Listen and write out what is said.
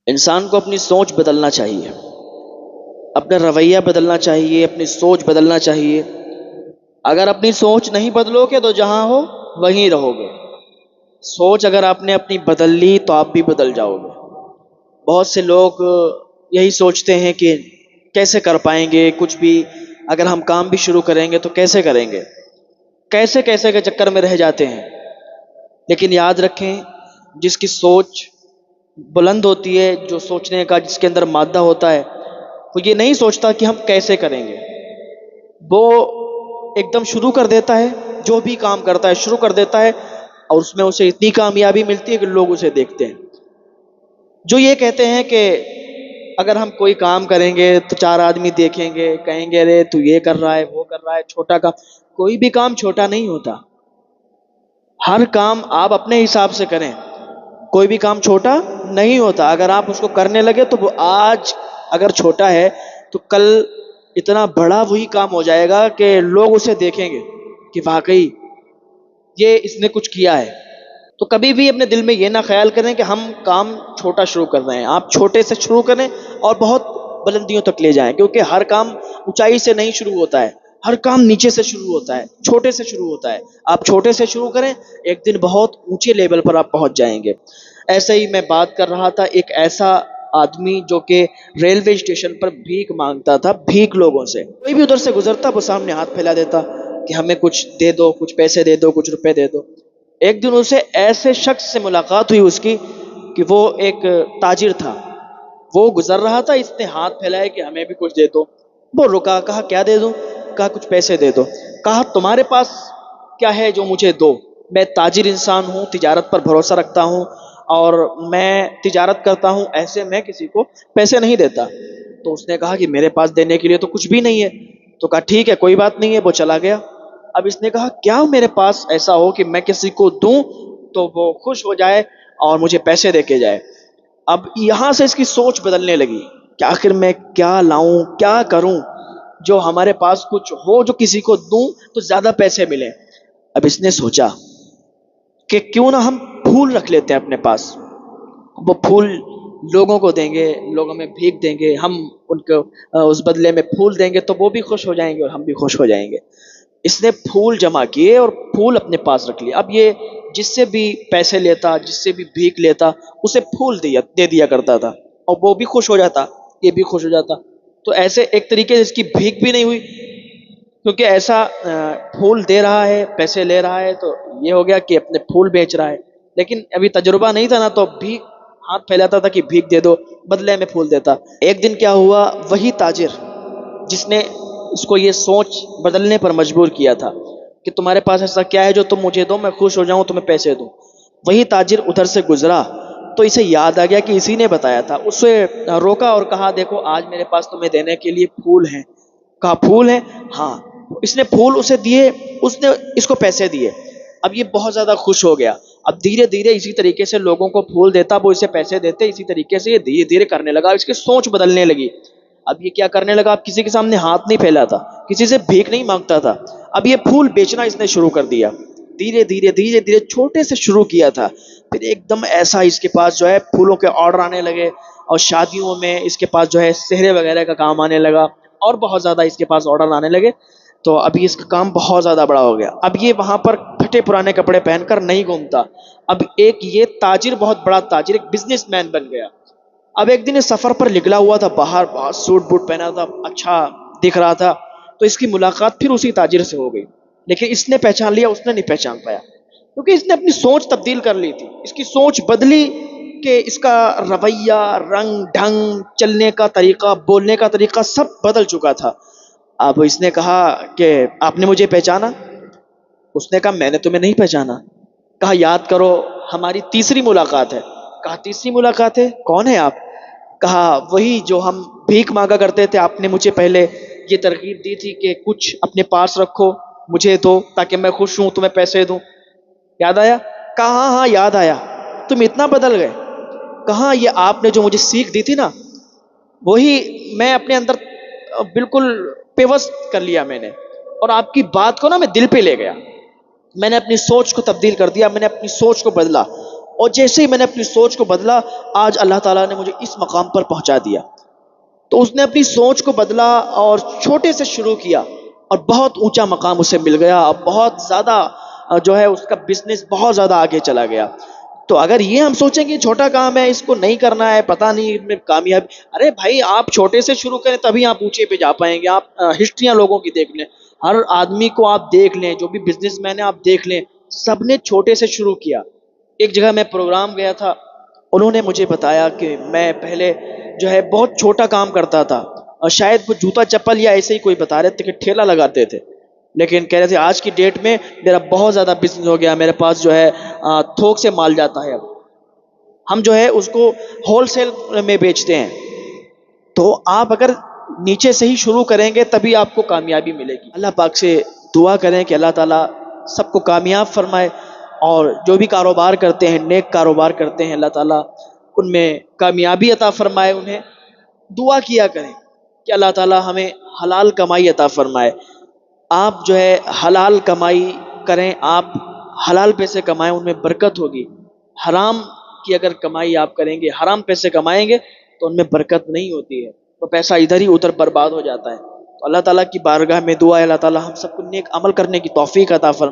انسان کو اپنی سوچ بدلنا چاہیے، اپنا رویہ بدلنا چاہیے، اپنی سوچ بدلنا چاہیے۔ اگر اپنی سوچ نہیں بدلو گے تو جہاں ہو وہیں رہو گے۔ سوچ اگر آپ نے اپنی بدل لی تو آپ بھی بدل جاؤ گے۔ بہت سے لوگ یہی سوچتے ہیں کہ کیسے کر پائیں گے کچھ بھی، اگر ہم کام بھی شروع کریں گے تو کیسے کریں گے، کیسے کیسے کے چکر میں رہ جاتے ہیں۔ لیکن یاد رکھیں، جس کی سوچ بلند ہوتی ہے، جو سوچنے کا جس کے اندر مادہ ہوتا ہے، وہ یہ نہیں سوچتا کہ ہم کیسے کریں گے، وہ ایک دم شروع کر دیتا ہے، جو بھی کام کرتا ہے شروع کر دیتا ہے، اور اس میں اسے اتنی کامیابی ملتی ہے کہ لوگ اسے دیکھتے ہیں۔ جو یہ کہتے ہیں کہ اگر ہم کوئی کام کریں گے تو چار آدمی دیکھیں گے، کہیں گے ارے تو یہ کر رہا ہے وہ کر رہا ہے، چھوٹا کام۔ کوئی بھی کام چھوٹا نہیں ہوتا، ہر کام آپ اپنے حساب سے کریں، کوئی بھی کام چھوٹا نہیں ہوتا۔ اگر آپ اس کو کرنے لگے تو وہ آج اگر چھوٹا ہے تو کل اتنا بڑا وہی کام ہو جائے گا کہ لوگ اسے دیکھیں گے کہ واقعی یہ اس نے کچھ کیا ہے۔ تو کبھی بھی اپنے دل میں یہ نہ خیال کریں کہ ہم کام چھوٹا شروع کر رہے ہیں۔ آپ چھوٹے سے شروع کریں اور بہت بلندیوں تک لے جائیں، کیونکہ ہر کام اونچائی سے نہیں شروع ہوتا ہے، ہر کام نیچے سے شروع ہوتا ہے، چھوٹے سے شروع ہوتا ہے۔ آپ چھوٹے سے شروع کریں، ایک دن بہت اونچے لیول پر آپ پہنچ جائیں گے۔ ایسے ہی میں بات کر رہا تھا ایک ایسا آدمی جو کہ ریلوے اسٹیشن پر بھیک مانگتا تھا، بھیک لوگوں سے۔ کوئی بھی ادھر سے گزرتا وہ سامنے ہاتھ پھیلا دیتا کہ ہمیں کچھ دے دو، کچھ پیسے دے دو، کچھ روپے دے دو۔ ایک دن اسے ایسے شخص سے ملاقات ہوئی اس کی کہ وہ ایک تاجر تھا، وہ گزر رہا تھا، اس نے ہاتھ پھیلائے کہ ہمیں بھی کچھ دے دو۔ وہ رکا، کہا کیا دے دوں؟ کہا کچھ پیسے دے دو۔ کہا تمہارے پاس کیا ہے جو مجھے دو؟ میں تاجر انسان ہوں، تجارت پر بھروسہ رکھتا ہوں اور میں تجارت کرتا ہوں، ایسے میں کسی کو پیسے نہیں دیتا۔ تو اس نے کہا کہ میرے پاس دینے کے لیے تو کچھ بھی نہیں ہے۔ تو کہا ٹھیک ہے کوئی بات نہیں ہے، وہ چلا گیا۔ اب اس نے کہا کیا میرے پاس ایسا ہو کہ میں کسی کو دوں تو وہ خوش ہو جائے اور مجھے پیسے دے کے جائے۔ اب یہاں سے اس کی سوچ بدلنے لگی کہ آخر میں کیا لاؤں، کیا کروں جو ہمارے پاس کچھ ہو، جو کسی کو دوں تو زیادہ پیسے ملیں۔ اب اس نے سوچا کہ کیوں نہ ہم پھول رکھ لیتے ہیں اپنے پاس، وہ پھول لوگوں کو دیں گے، لوگوں میں بھیک دیں گے، ہم ان کو اس بدلے میں پھول دیں گے تو وہ بھی خوش ہو جائیں گے اور ہم بھی خوش ہو جائیں گے۔ اس نے پھول جمع کیے اور پھول اپنے پاس رکھ لیے۔ اب یہ جس سے بھی پیسے لیتا، جس سے بھی بھیک لیتا، اسے پھول دے دیا کرتا تھا، اور وہ بھی خوش ہو جاتا، یہ بھی خوش ہو جاتا۔ تو ایسے ایک طریقے سے اس کی بھیک بھی نہیں ہوئی، کیونکہ ایسا پھول دے رہا ہے، پیسے لے رہا ہے، تو یہ ہو گیا کہ اپنے پھول بیچ رہا ہے۔ لیکن ابھی تجربہ نہیں تھا نا، تو بھیک ہاتھ پھیلاتا تھا کہ بھیک دے دو، بدلے میں پھول دیتا۔ ایک دن کیا ہوا، وہی تاجر جس نے اس کو یہ سوچ بدلنے پر مجبور کیا تھا کہ تمہارے پاس ایسا کیا ہے جو تم مجھے دو، میں خوش ہو جاؤں، تمہیں پیسے دوں، وہی تاجر ادھر سے گزرا تو اسے یاد آ گیا کہ اسی نے بتایا تھا۔ اسے روکا اور کہا دیکھو آج میرے پاس تمہیں دینے کے لیے پھول ہیں۔ کہا پھول ہیں؟ ہاں۔ اس نے پھول اسے دیے، اس نے اس کو پیسے دیے۔ اب یہ بہت زیادہ خوش ہو گیا۔ اب دھیرے دھیرے اسی طریقے سے لوگوں کو پھول دیتا، وہ اسے پیسے دیتے، اسی طریقے سے یہ دھیرے دھیرے کرنے لگا، اس کی سوچ بدلنے لگی۔ اب یہ کیا کرنے لگا، اب کسی کے سامنے ہاتھ نہیں پھیلاتا، کسی سے بھیک نہیں مانگتا تھا، اب یہ پھول بیچنا اس نے شروع کر دیا۔ دھیرے دھیرے دھیرے دھیرے چھوٹے سے شروع کیا تھا، پھر ایک دم ایسا اس کے پاس جو ہے پھولوں کے آرڈر آنے لگے، اور شادیوں میں اس کے پاس جو ہے سہرے وغیرہ کا کام آنے لگا، اور بہت زیادہ اس کے پاس آرڈر آنے لگے۔ تو ابھی اس کا کام بہت زیادہ بڑا ہو گیا۔ اب یہ وہاں پر پھٹے پرانے کپڑے پہن کر نہیں گھومتا، اب ایک یہ تاجر بہت بڑا تاجر، ایک بزنس مین بن گیا۔ اب ایک دن اس سفر پر نکلا ہوا تھا باہر، بہت سوٹ بوٹ پہنا تھا، اچھا دکھ رہا تھا، تو اس کی ملاقات پھر اسی تاجر سے ہو گئی، لیکن اس نے پہچان لیا، اس نے نہیں پہچان پایا، کیونکہ اس نے اپنی سوچ تبدیل کر لی تھی۔ اس کی سوچ بدلی کہ اس کا رویہ، رنگ ڈھنگ، چلنے کا طریقہ، بولنے کا طریقہ سب بدل چکا تھا۔ اب اس نے کہا کہ آپ نے مجھے پہچانا؟ اس نے کہا میں نے تمہیں نہیں پہچانا۔ کہا یاد کرو ہماری تیسری ملاقات ہے۔ کہا تیسری ملاقات ہے، کون ہے آپ؟ کہا وہی جو ہم بھیک مانگا کرتے تھے، آپ نے مجھے پہلے یہ ترغیب دی تھی کہ کچھ اپنے پاس رکھو، مجھے دو تاکہ میں خوش ہوں، تمہیں پیسے دوں، یاد آیا؟ کہا ہاں ہاں یاد آیا، تم اتنا بدل گئے؟ کہا یہ آپ نے جو مجھے سیکھ دی تھی نا، وہی میں اپنے اندر بالکل پیوست کر لیا میں نے، اور آپ کی بات کو نا میں دل پہ لے گیا، میں نے اپنی سوچ کو تبدیل کر دیا، میں نے اپنی سوچ کو بدلا، اور جیسے ہی میں نے اپنی سوچ کو بدلا، آج اللہ تعالیٰ نے مجھے اس مقام پر پہنچا دیا۔ تو اس نے اپنی سوچ کو بدلا اور چھوٹے سے شروع کیا، اور بہت اونچا مقام اسے مل گیا، اور بہت زیادہ جو ہے اس کا بزنس بہت زیادہ آگے چلا گیا۔ تو اگر یہ ہم سوچیں کہ چھوٹا کام ہے، اس کو نہیں کرنا ہے، پتہ نہیں اس میں کامیاب، ارے بھائی آپ چھوٹے سے شروع کریں تبھی آپ اونچے پہ جا پائیں گے۔ آپ ہسٹریاں لوگوں کی دیکھ لیں، ہر آدمی کو آپ دیکھ لیں، جو بھی بزنس مین ہے آپ دیکھ لیں، سب نے چھوٹے سے شروع کیا۔ ایک جگہ میں پروگرام گیا تھا، انہوں نے مجھے بتایا کہ میں پہلے جو ہے بہت چھوٹا کام کرتا تھا، اور شاید وہ جوتا چپل یا ایسے ہی کوئی بتا رہے تھے کہ ٹھیلا لگاتے تھے، لیکن کہہ رہے تھے آج کی ڈیٹ میں میرا بہت زیادہ بزنس ہو گیا، میرے پاس جو ہے تھوک سے مال جاتا ہے، اب ہم جو ہے اس کو ہول سیل میں بیچتے ہیں۔ تو آپ اگر نیچے سے ہی شروع کریں گے تبھی آپ کو کامیابی ملے گی۔ اللہ پاک سے دعا کریں کہ اللہ تعالیٰ سب کو کامیاب فرمائے، اور جو بھی کاروبار کرتے ہیں، نیک کاروبار کرتے ہیں، اللہ تعالیٰ ان میں کامیابی عطا فرمائے انہیں۔ دعا کیا کریں کہ اللہ تعالیٰ ہمیں حلال کمائی عطا فرمائے۔ آپ جو ہے حلال کمائی کریں، آپ حلال پیسے کمائیں، ان میں برکت ہوگی۔ حرام کی اگر کمائی آپ کریں گے، حرام پیسے کمائیں گے تو ان میں برکت نہیں ہوتی ہے، وہ پیسہ ادھر ہی ادھر برباد ہو جاتا ہے۔ تو اللہ تعالیٰ کی بارگاہ میں دعا ہے اللہ تعالیٰ ہم سب کو نیک عمل کرنے کی توفیق عطا فرمائے۔